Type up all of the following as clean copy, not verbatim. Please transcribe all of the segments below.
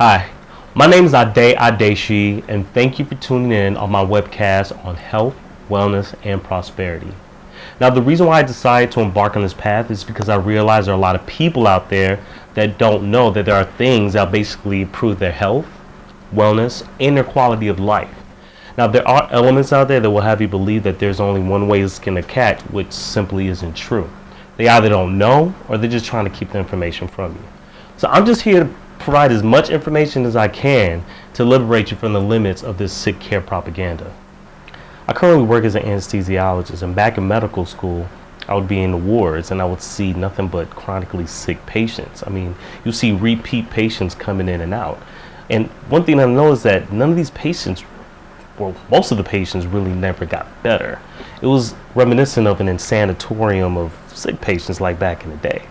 Hi, my name is Ade Adesuyi, and thank you for tuning in on my webcast on health, wellness, and prosperity. Now, the reason why I decided to embark on this path is because I realize there are a lot of people out there that don't know that there are things that basically improve their health, wellness, and their quality of life. Now, there are elements out there that will have you believe that there's only one way to skin a cat, which simply isn't true. They either don't know or they're just trying to keep the information from you. So I'm just here to provide as much information as I can to liberate you from the limits of this sick care propaganda. I currently work as an anesthesiologist, and back in medical school, I would be in the wards and I would see nothing but chronically sick patients. I mean, you see repeat patients coming in and out. And one thing I know is that none of these patients, well, most of the patients really never got better. It was reminiscent of an insanatorium of sick patients like back in the day.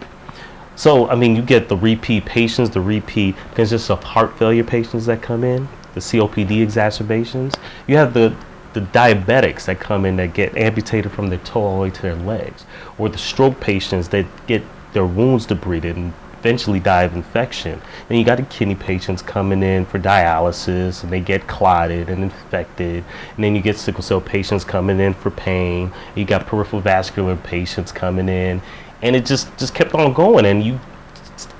So, I mean, you get the repeat patients, the repeat consists of heart failure patients that come in, the COPD exacerbations. You have the diabetics that come in that get amputated from their toe all the way to their legs, or the stroke patients that get their wounds debrided and eventually die of infection. And you got the kidney patients coming in for dialysis and they get clotted and infected. And then you get sickle cell patients coming in for pain. You got peripheral vascular patients coming in. And it just kept on going, and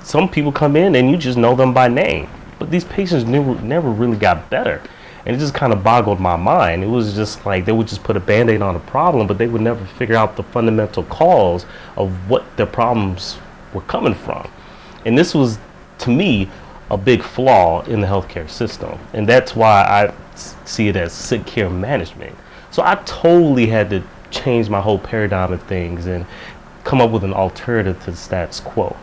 some people come in and you just know them by name, but these patients never really got better, and it just kind of boggled my mind. It was just like they would just put a band-aid on a problem, but they would never figure out the fundamental cause of what their problems were coming from. And this was, to me, a big flaw in the healthcare system, and that's why I see it as sick care management. So I totally had to change my whole paradigm of things and come up with an alternative to the status quo.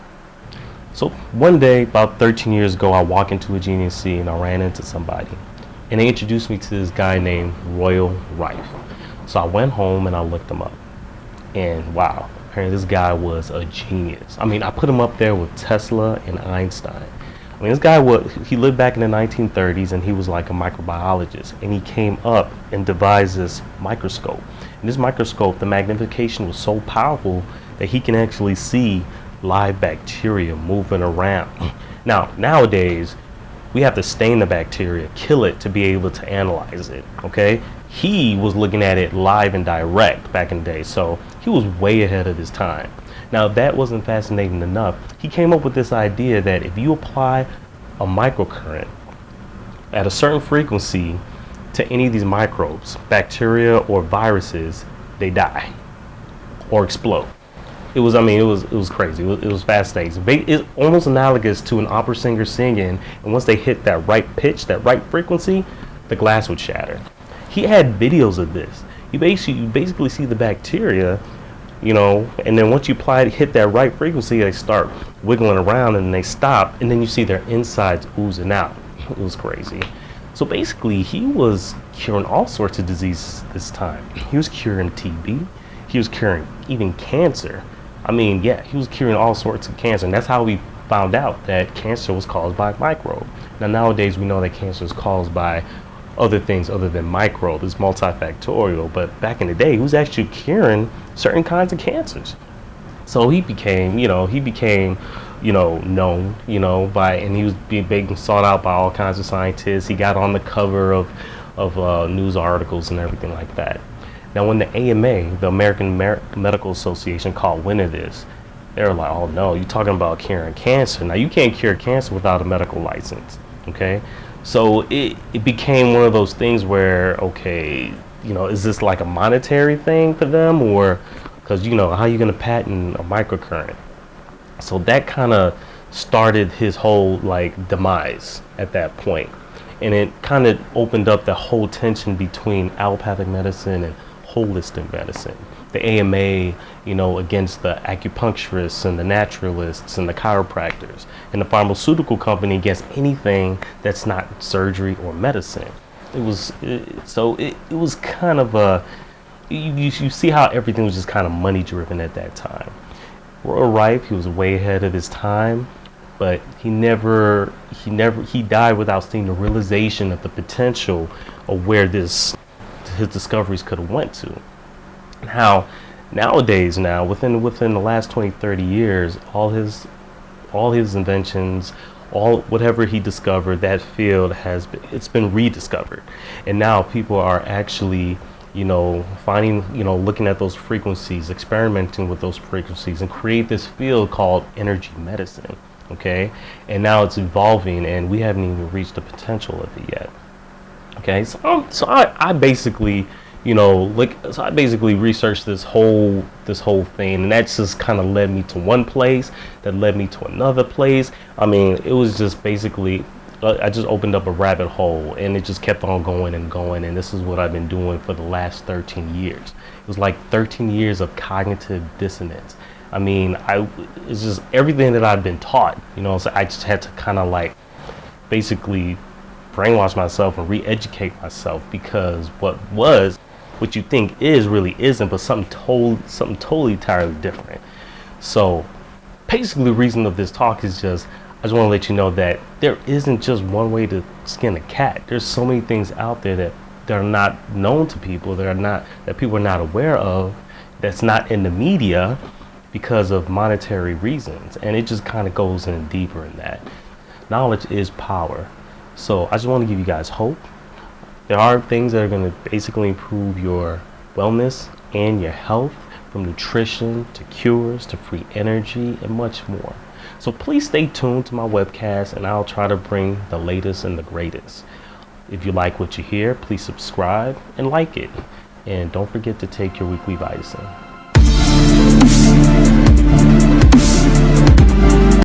So one day, about 13 years ago, I walked into a GNC and I ran into somebody, and they introduced me to this guy named Royal Rife. So I went home and I looked him up, and wow, apparently this guy was a genius. I mean, I put him up there with Tesla and Einstein. I mean, this guy he lived back in the 1930s, and he was like a microbiologist, and he came up and devised this microscope. And this microscope, the magnification was so powerful that he can actually see live bacteria moving around. Now, nowadays, we have to stain the bacteria, kill it to be able to analyze it, okay? He was looking at it live and direct back in the day, so he was way ahead of his time. Now, if that wasn't fascinating enough, he came up with this idea that if you apply a microcurrent at a certain frequency to any of these microbes, bacteria or viruses, they die or explode. It was crazy. It was fascinating. It's almost analogous to an opera singer singing, and once they hit that right pitch, that right frequency, the glass would shatter. He had videos of this. You basically see the bacteria, and then once you hit that right frequency, they start wiggling around and they stop, and then you see their insides oozing out. It was crazy. So basically, he was curing all sorts of diseases this time. He was curing TB. He was curing even cancer. I mean, yeah, he was curing all sorts of cancer, and that's how we found out that cancer was caused by a microbe. Now, nowadays, we know that cancer is caused by other things other than microbe. It's multifactorial, but back in the day, he was actually curing certain kinds of cancers. So he became known, and he was being sought out by all kinds of scientists. He got on the cover of news articles and everything like that. Now, when the AMA, the American Medical Association, caught wind of this, they were like, "Oh no, you're talking about curing cancer. Now, you can't cure cancer without a medical license." Okay, so it became one of those things where, okay, is this like a monetary thing for them, or because how are you going to patent a microcurrent? So that kind of started his whole demise at that point, and it kind of opened up the whole tension between allopathic medicine and holistic medicine. The AMA, against the acupuncturists and the naturalists and the chiropractors, and the pharmaceutical company against anything that's not surgery or medicine. It was kind of a you see how everything was just kind of money driven at that time. Royal Rife, he was way ahead of his time, but he died without seeing the realization of the potential of where his discoveries could have went to. How nowadays, within the last 20-30 years, all his inventions, all whatever he discovered, that field it's been rediscovered, and now people are actually, finding, looking at those frequencies, experimenting with those frequencies, and create this field called energy medicine. Okay, and now it's evolving, and we haven't even reached the potential of it yet. Okay, so I basically, I basically researched this whole thing, and that just kind of led me to one place, that led me to another place. I mean, it was just basically, I just opened up a rabbit hole, and it just kept on going and going, and this is what I've been doing for the last 13 years. It was like 13 years of cognitive dissonance. I mean, it's just everything that I've been taught, so I just had to kind of like basically brainwash myself and re-educate myself, because what you think is really isn't, but something totally entirely different. So basically the reason of this talk is just, I just want to let you know that there isn't just one way to skin a cat. There's so many things out there that are not known to people, that people are not aware of, that's not in the media because of monetary reasons, and it just kind of goes in deeper in that. Knowledge is power. So I just want to give you guys hope. There are things that are going to basically improve your wellness and your health, from nutrition to cures to free energy and much more. So please stay tuned to my webcast, and I'll try to bring the latest and the greatest. If you like what you hear, please subscribe and like it. And don't forget to take your weekly Vitacine.